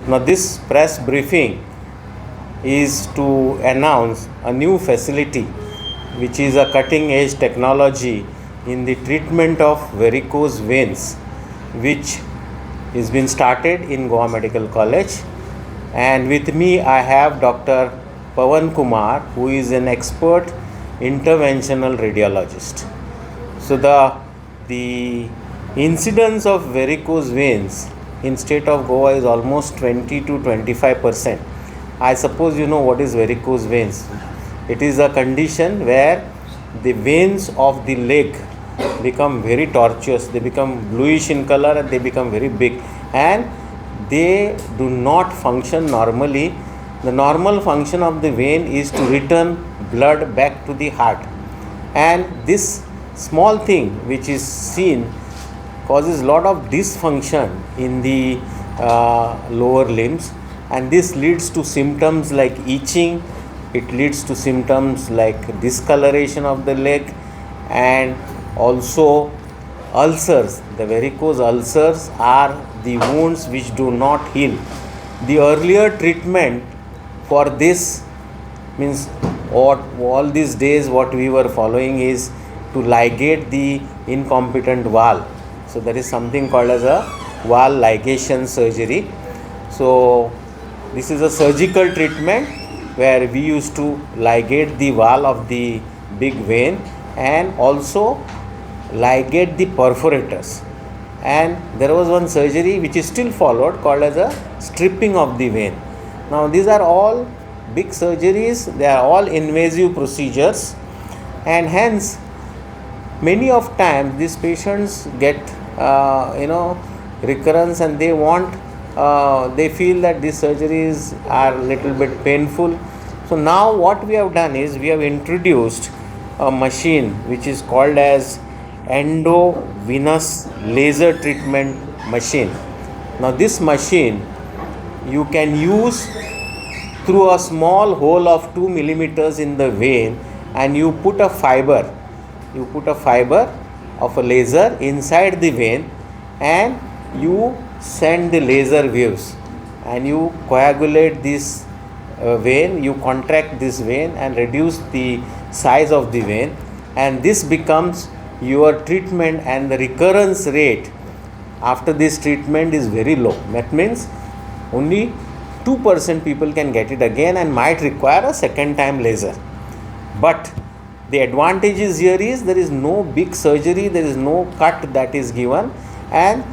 Now, this press briefing is to announce a new facility which is a cutting edge technology in the treatment of varicose veins, which is been started in Goa Medical College. And with me I have Dr. Pawan Kumar, who is an expert interventional radiologist. So the incidence of varicose veins in state of Goa is almost 20 to 25%. I suppose you know what is varicose veins. It is a condition where the veins of the leg become very tortuous, they become bluish in color and they become very big, and they do not function normally. The normal function of the vein is to return blood back to the heart, and this small thing which is seen causes lot of dysfunction in the lower limbs, and this leads to symptoms like itching, it leads to symptoms like discoloration of the leg, and also ulcers. The varicose ulcers are the wounds which do not heal. The earlier treatment for this means, what all these days what we were following is to ligate the incompetent valve. So there is something called as a valve ligation surgery. So this is a surgical treatment where we used to ligate the valve of the big vein and also ligate the perforators. And there was one surgery which is still followed called as a stripping of the vein. Now these are all big surgeries, they are all invasive procedures, and hence many of times these patients get recurrence, and they want they feel that these surgeries are little bit painful. So now what we have done is we have introduced a machine which is called as endovenous laser treatment machine. Now this machine you can use through a small hole of 2 millimeters in the vein, and you put a fiber of a laser inside the vein, and you send the laser waves and you coagulate this vein, you contract this vein and reduce the size of the vein, and this becomes your treatment, and the recurrence rate after this treatment is very low. That means only 2% people can get it again and might require a second time laser. But the advantages here is there is no big surgery, there is no cut that is given, and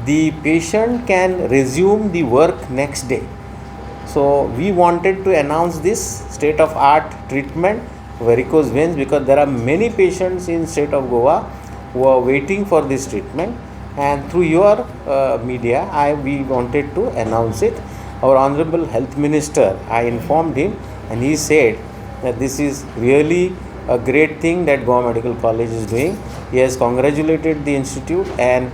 the patient can resume the work next day. So we wanted to announce this state of art treatment varicose veins because there are many patients in state of Goa who are waiting for this treatment, and through your media we wanted to announce it. Our Honorable Health Minister, I informed him, and he said that this is really a great thing that Goa Medical College is doing. He has congratulated the institute, and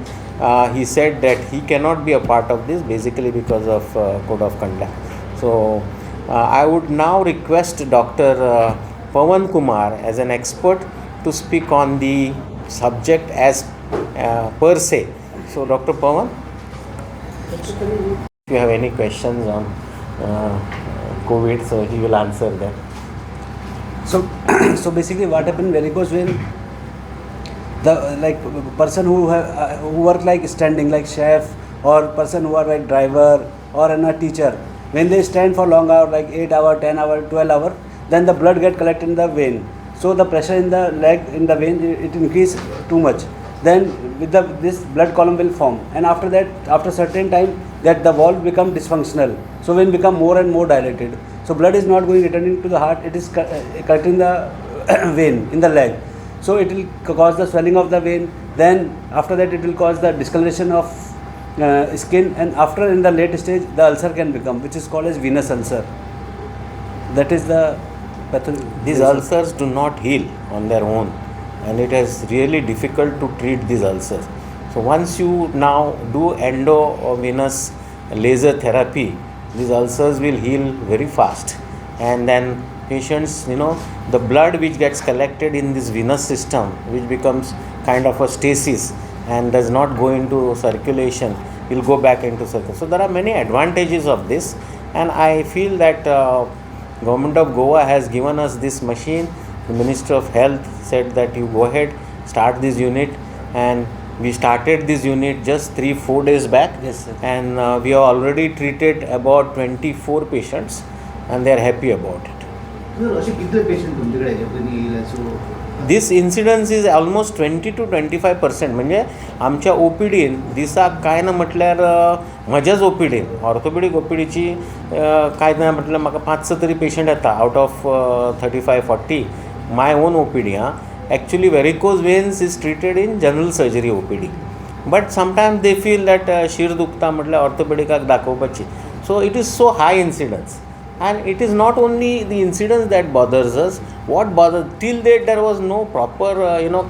he said that he cannot be a part of this basically because of code of conduct. So I would now request Dr. Pawan Kumar as an expert to speak on the subject as per se. So Dr. Pawan, if you have any questions on COVID, so he will answer them. So basically what happened, varicose vein, the like person who work like standing, like chef, or person who are like driver or a teacher, when they stand for long hour, like 8 hour, 10 hour, 12 hour, then the blood get collected in the vein. So the pressure in the leg, in the vein, it increase too much. Then with this blood column will form, and after that, after certain time, that the valve become dysfunctional. So vein become more and more dilated. So blood is not going returning to the heart, it is collecting the vein in the leg. So it will cause the swelling of the vein. Then after that, it will cause the discoloration of skin, and after in the late stage, the ulcer can become, which is called as venous ulcer. That is the pathology. These ulcers do not heal on their own, and it is really difficult to treat these ulcers. So once you now do endovenous laser therapy, these ulcers will heal very fast, and then patients, the blood which gets collected in this venous system, which becomes kind of a stasis and does not go into circulation, he'll go back into circle. So there are many advantages of this, and I feel that government of Goa has given us this machine. The Minister of Health said that you go ahead, start this unit, and we started this unit just 3-4 days back. Yes, sir. And we have already treated about 24 patients, and they are happy about it. Sir असे कितले patient तुमच्याकडे याच्यापर्यंत येईल असं this incidence is almost 20 to 25%. म्हणजे आमच्या ओ P dean दिसाक काय ना म्हटल्यार म्हज्याच ओ पी डीन ऑर्थोपेडीक ओ पी डीची काय ना म्हटल्यार म्हाका 5-6 तरी पेशंट येता out of 35-40 my own O P D. Actually varicose veins is treated in general surgery OPD, but sometimes they feel that शीर दुखता म्हटल्यार ऑर्थोपेडिकाक दाखोवपाची. So it is so high incidence, and it is not only the incidence that bothers us. What bothers, till date there was no proper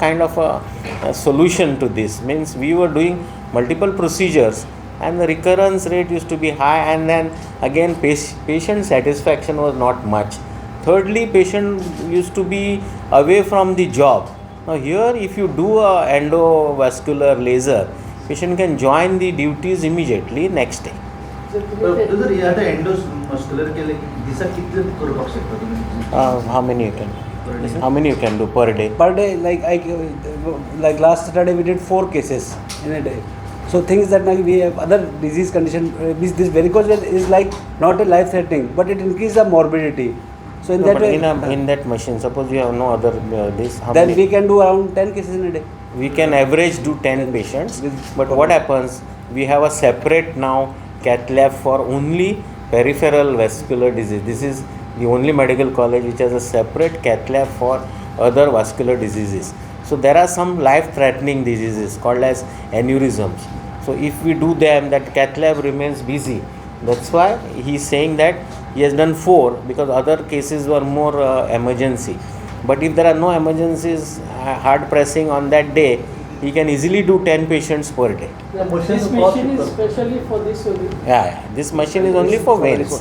kind of a solution to this. Means we were doing multiple procedures and the recurrence rate used to be high, and then again patient satisfaction was not much. Thirdly, patient used to be away from the job. Now here if you do a endovascular laser, patient can join the duties immediately next day. जर या एंडोस muscular केले की दिसा कितले करपाक शकता तुम्ही How many you can Per day. How many you can do per day? Per day, like last Saturday we did 4 cases in a day. So things that like we have other disease condition. This varicose vein is like not a life threatening, but it increases the morbidity. So in No, that but way, in that machine, suppose you have no other this, how then many? we can do around 10 cases in a day. We can average do 10 patients, but what happens, we have a separate now cath lab for only peripheral vascular disease. This is the only medical college which has a separate cath lab for other vascular diseases. So there are some life threatening diseases called as aneurysms. So if we do them, that cath lab remains busy. That's why he is saying that he has done 4 because other cases were more emergency. But if there are no emergencies hard pressing on that day, he can easily do 10 patients per day. This machine is specially for this only. Yeah. This machine is only for veins.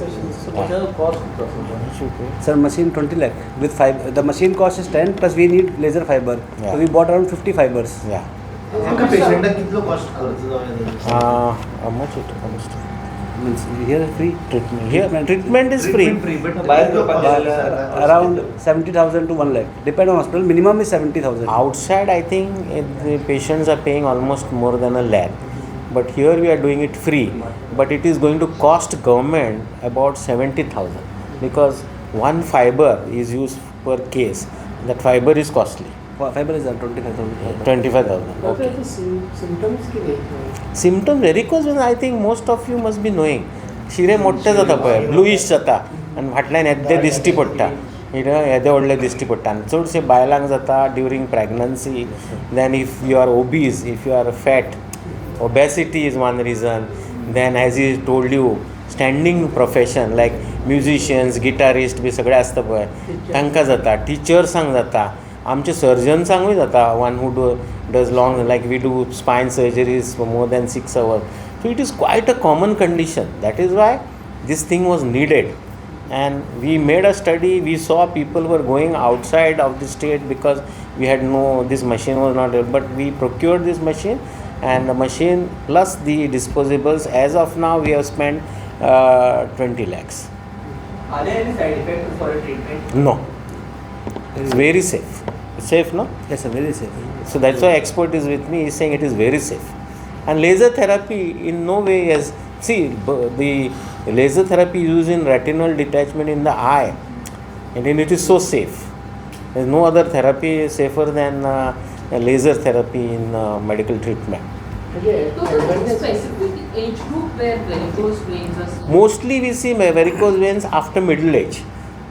Sir, machine 20 lakh with fiber. The machine cost is 10 plus we need laser fiber. Yeah. So we bought around 50 fibers. Yeah. एका पेशंटला कितलो cost खर्च जावं How much it comes to? Means here free Treatment. Here treatment is free. around 70,000 to 1 lakh. Depend on hospital. Minimum is 70,000. Outside, I think the patients are paying almost more than a lakh. But here we are doing it free. But it is going to cost government about 70,000 because one fiber is used per case. That fiber is costly. Fiber is 25,000. 25,000. What Okay. are the symptoms? Symptoms varicose veins, I think most of you must be knowing. शिरे मोठे जाता पळय, bluish जाता आनी फाटल्यान येद्दे दिश्टी पडटा. येदे व्हडले दिश्टी पडटा आनी चडशे बायलांक जाता during pregnancy. Then if you are obese, if you are fat, obesity is one reason. Then as he told you, standing profession like musicians, guitarist बी सगळे आसता पळय तांकां जाता, टिचर्सांक जाता, आमचे सर्जन्सांकूय जाता. One who does long like we do spine surgeries for more than 6 hours. So it is quite a common condition. That is why this thing was needed. And we made a study. We saw people were going outside of the state because we had this machine was not there. But we procured this machine, and the machine plus the disposables. As of now, we have spent 20 lakhs. Are there any side effects for a treatment? No, it's very safe. It's safe, no? Yes, sir, very safe. So that's why expert is with me. He's saying it is very safe. And laser therapy in no way has. See, the laser therapy used in retinal detachment in the eye, and then it is so safe. There is no other therapy safer than laser therapy in medical treatment. Okay, So there is a specific age group where varicose veins are Mostly we see varicose veins after middle age.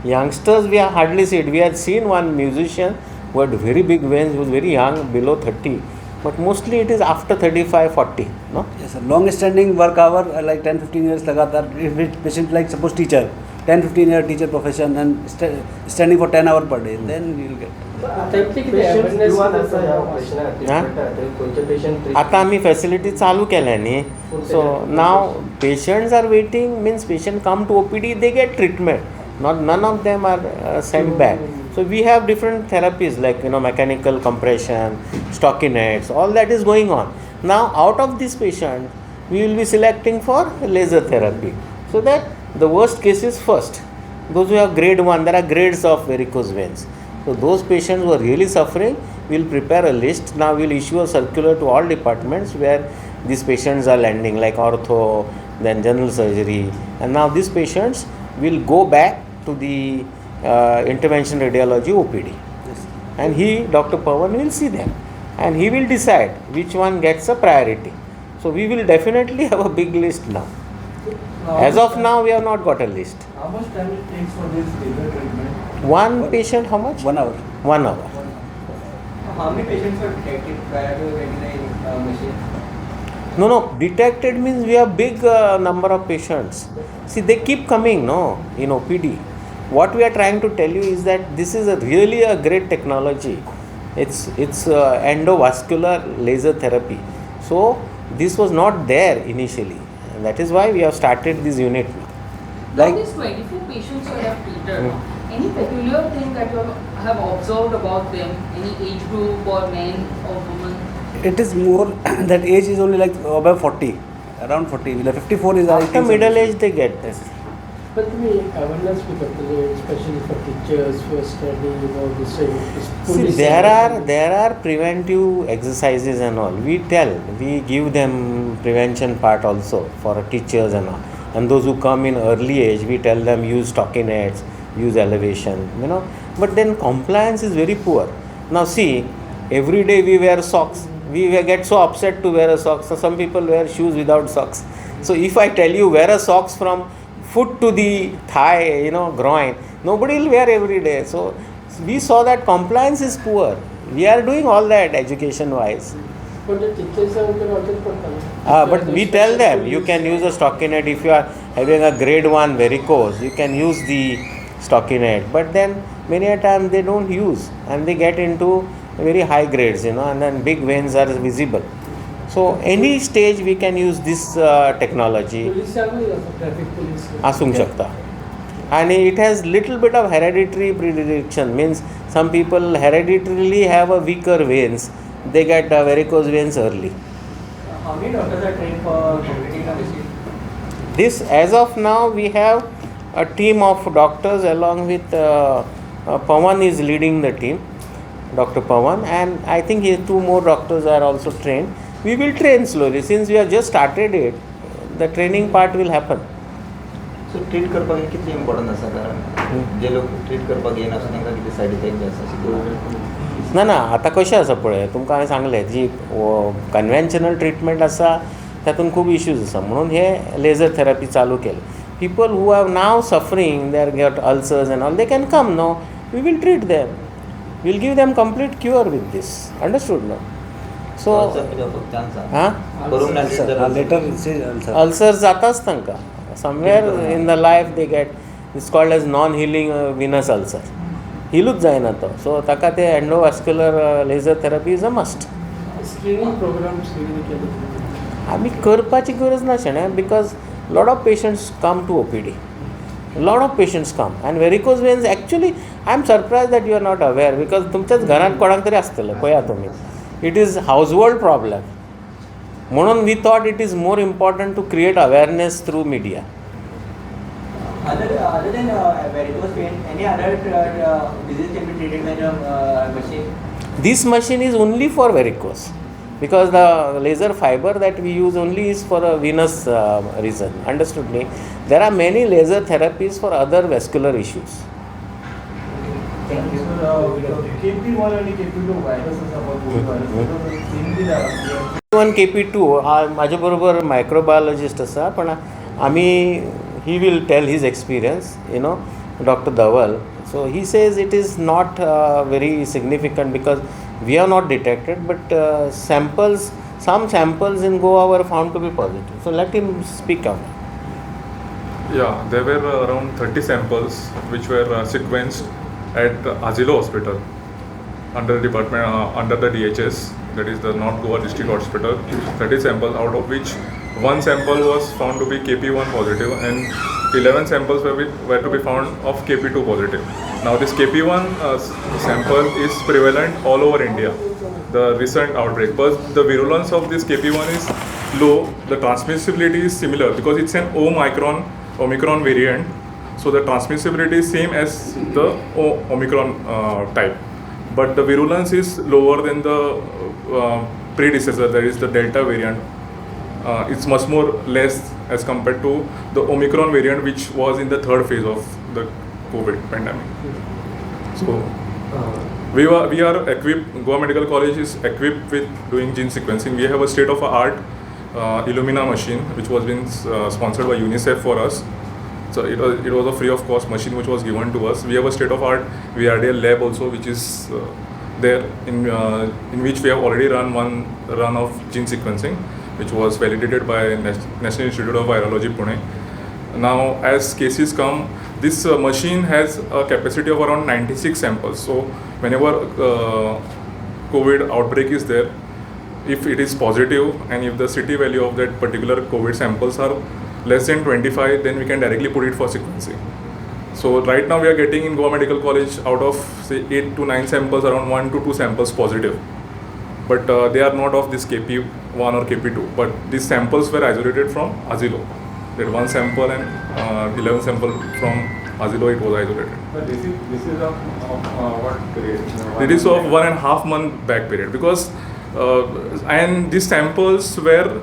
Youngsters we have hardly seen. We had seen one musician who had very big veins, who was very young, below 30. But mostly it is after 35, 40. No? Yes, sir. Long standing work hour like 10-15 years लगातार. If it patient like suppose teacher, 10-15 year teacher profession and standing for 10 hours per day, then you will get. Technically, the awareness हां? आता आम्ही facility चालू केल्या न्ही. So now patients are waiting. Means patient come to OPD, they get treatment. None of them are sent back. So we have different therapies like mechanical compression, stockinets, all that is going on. Now out of this patient, we will be selecting for laser therapy. So that the worst case is first. Those who have grade 1, there are grades of varicose veins. So those patients who are really suffering, we will prepare a list. Now we will issue a circular to all departments where these patients are landing, like ortho, then general surgery. And now these patients will go back to the intervention radiology OPD. And he, Dr. Pawan, will see them. And he will decide which one gets a priority. So we will definitely have a big list now. As of now, we have not got a list. How much time it takes for this laser treatment? One patient, how much? 1 hour. 1 hour. How many patients are detected prior to getting the machine? No, detected means we have big number of patients. See, they keep coming, no, in OPD. What we are trying to tell you is that this is really a great technology. It's endovascular laser therapy. So this was not there initially. And that is why we have started this unit. Like these 24 patients you have treated, any peculiar thing that you have observed about them? Any age group or men or women? It is more that age is only like above 40, around 40. Like 54 is I After think middle age, they get this. But तुम्ही awareness भी करते हो, especially for teachers who are studying about this. See, there are preventive exercises and all. We give them prevention part also for teachers and all. And those who come in early age, we tell them use stockinets, use elevation, But then compliance is very poor. Now see, every day we wear socks. We get so upset to wear a socks. So some people wear shoes without socks. So if I tell you wear a socks from foot to the thigh, groin, nobody will wear every day. So we saw that compliance is poor. We are doing all that education wise. But the teachers are also But we tell them you can use a stockinet. If you are having a grade 1 varicose, you can use the stockinet. But then many a time they don't use and they get into very high grades, and then big veins are visible. So any stage we can use this technology. police traffic police. Asung shakta. And it has little bit of hereditary predilection, means some people hereditarily have a weaker veins. They get varicose veins early. How many doctors are trained for operating the machine? This, as of now, we have a team of doctors along with Pawan is leading the team, Dr. Pawan, and I think 2 more doctors are also trained. We will train slowly. Since we have just started it, the training part will happen. So treat करपाक कितले important आसा कारण जे लोक treat करपाक येना आसा तांकां कितें सायड इफेक्ट बी आसा ना आतां कशें आसा पळय, तुमकां हांवें सांगलें जी कन्वेन्शनल ट्रिटमेंट आसा तातूंत खूब इश्यूज आसा म्हणून हे लेजर थेरपी चालू केलें. People who have now suffering, they are get ulcers and all, they can come no, we will treat them, will give them complete cure with this. Understood no? So later ulcers जाताच तांकां. Somewhere in the life they get, it's called as non-healing venous ulcer. Healूच जायना तो. So ताका ते endovascular laser therapy is a must. Screening programs केले. आमी करपाची गरज ना शेणे, because lot of patients come to OPD. Lot of patients come and varicose veins actually, I am surprised that you are not aware, because तुमच्याच घरात कोणाक तरी आसतलें पळया तुमी. It is household problem. म्हणून we thought it is more important to create awareness through media. Other than varicose vein, any other disease can be treated by the machine? This machine is only for varicose, because the laser fiber that we use only is for a venous reason. Understood me? There are many laser therapies for other vascular issues. Thank you. KP1 आणि KP2 viruses about KP1 KP2 माझ्या बरोबर microbiologist आसा, पण आमी he will tell his experience, Dr. Dhaval. So he says it is not very significant because we have not detected, but some samples in Goa were found to be positive. So let him speak out. Yeah, there were around 30 samples which were sequenced at Asilo Hospital under the department, under the DHS, that is the North Goa District Hospital. 30 samples, out of which 1 sample was found to be KP1 positive and 11 samples were to be found of KP2 positive. Now this KP1 sample is prevalent all over India, the recent outbreak, but the virulence of this KP1 is low, the transmissibility is similar because it's an Omicron variant. So the transmissibility is same as the Omicron type, but the virulence is lower than the predecessor, that is the Delta variant. It's much more less as compared to the Omicron variant, which was in the third phase of the COVID pandemic. So we are equipped. Goa Medical College is equipped with doing gene sequencing. We have a state-of-the-art Illumina machine, which was been sponsored by UNICEF for us. So it was a free of cost machine which was given to us. We have a state-of-art VRDL lab also, which is there in which we have already run one run of gene sequencing, which was validated by National Institute of Virology, Pune. Now, as cases come, this machine has a capacity of around 96 samples. So, whenever COVID outbreak is there, if it is positive and if the city value of that particular COVID samples are less than 25, then we can directly put it for sequencing. So, right now we are getting in Goa Medical College out of say 8 to 9 samples, around 1 to 2 samples positive. But they are not of this KP1 or KP2. But these samples were isolated from Asilo. That 1 sample and 11 sample from Asilo, it was isolated. But this is of what period? It is of 1.5 month back period, because and these samples were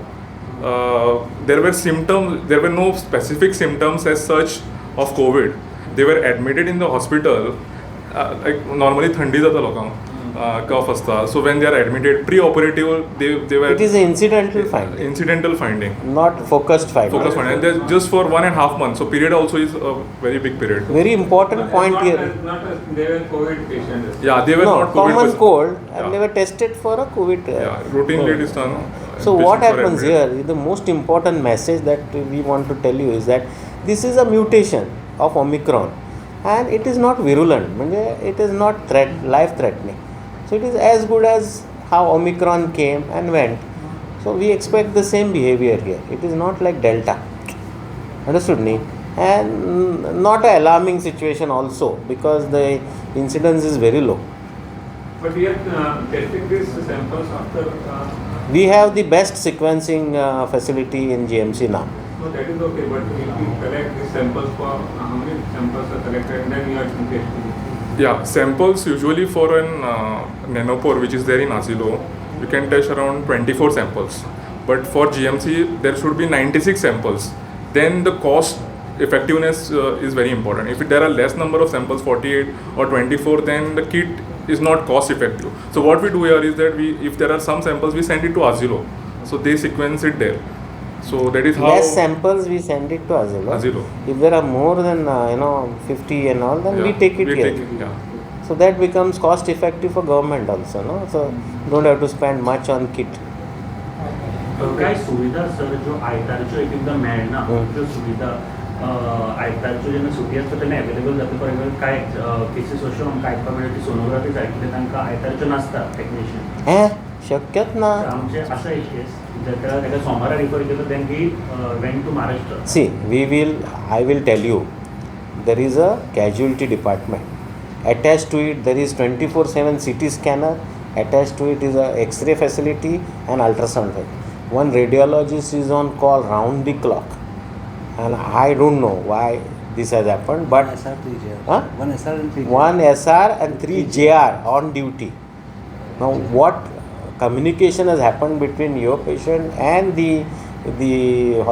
there were symptoms. There were no specific symptoms as such of COVID. They were admitted in the hospital. Like normally thandi jata lokank. Cough asta. So when they are admitted pre-operative, they were. It is an incidental finding. Incidental finding. Not focused finding. Focused finding. And they're just for 1.5 months. So period also is a very big period. Very important point not here. They were COVID patients. Yeah, they were No, not COVID. common cold, and Yeah. they were tested for a COVID. Yeah, routinely it is done. So Patients what were happens admitted. here, the most important message that we want to tell you is that this is a mutation of Omicron, and it is not virulent, it is not life threatening. So it is as good as how Omicron came and went. So we expect the same behavior here. It is not like Delta. Understood me? And not an alarming situation also, because the incidence is very low. But we are testing these samples after. We have the best sequencing facility in GMC now. No, that is okay. But if we collect these samples for how many samples are collected, and then we are testing. Yeah, samples usually for an nanopore which is there in Asilo, we can test around 24 samples. But for GMC, there should be 96 samples. Then the cost effectiveness is very important. If there are less number of samples, 48 or 24, then the kit is not cost effective. So what we do here is that if there are some samples, we send it to Asilo. So they sequence it there. So that is how. Less samples we send it to Asilo. If there are more than 50 and all, then we take it here. Yeah. So that becomes cost effective for government also, no? So don't have to spend much on kit. काय सुविधा sir जो आयतारच्यो एक एकदां मेळना त्यो सुविधा आयतारच्यो जेन्ना सुटी आसता तेन्ना अवेलेबल जाता फॉर एग्जांपल कांय केसीस अश्यो आमकां आयकपाक मेळटा की सोनोग्राफी जाय कितें तांकां आयतारच्यो नासता टेक्निशियन शक्यच ना. आमचे आसा एक केस ताका सोमारा रिफर केलो then he went to Maharashtra. See, I will tell you, there is a casualty department. Attached to it, there is 24/7 CT scanner. Attached to it is a X-ray facility and ultrasound facility. One radiologist is on call round the clock, and I don't know why this has happened, but SR, 3 JR. Huh? 1 SR and 3 JR. 1 SR and 3 JR on duty. Now, what communication has happened between your patient and the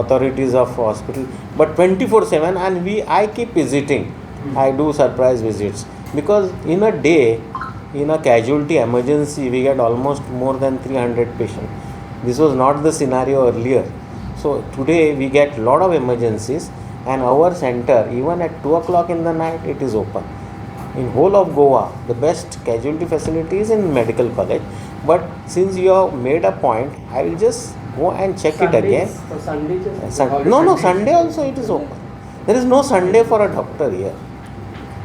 authorities of hospital? But 24/7, and I keep visiting. I do surprise visits, because in a day, in a casualty emergency, we get almost more than 300 patients. This was not the scenario earlier. So today we get lot of emergencies, and our center, even at 2 o'clock in the night, it is open. In whole of Goa, the best casualty facility is in medical college. But since you have made a point, I will just go and check it again. No, Sunday also it is open. There is no Sunday for a doctor here.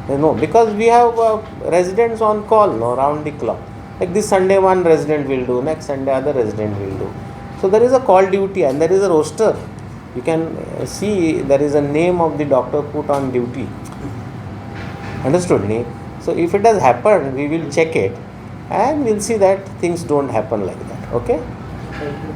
No, because we have residents on call, round the clock. Like this Sunday one resident will do, next Sunday other resident will do. So there is a call duty and there is a roster. You can see there is a name of the doctor put on duty. Understood me? So if it has happened, we will check it and we'll see that things don't happen like that. Okay? Thank you.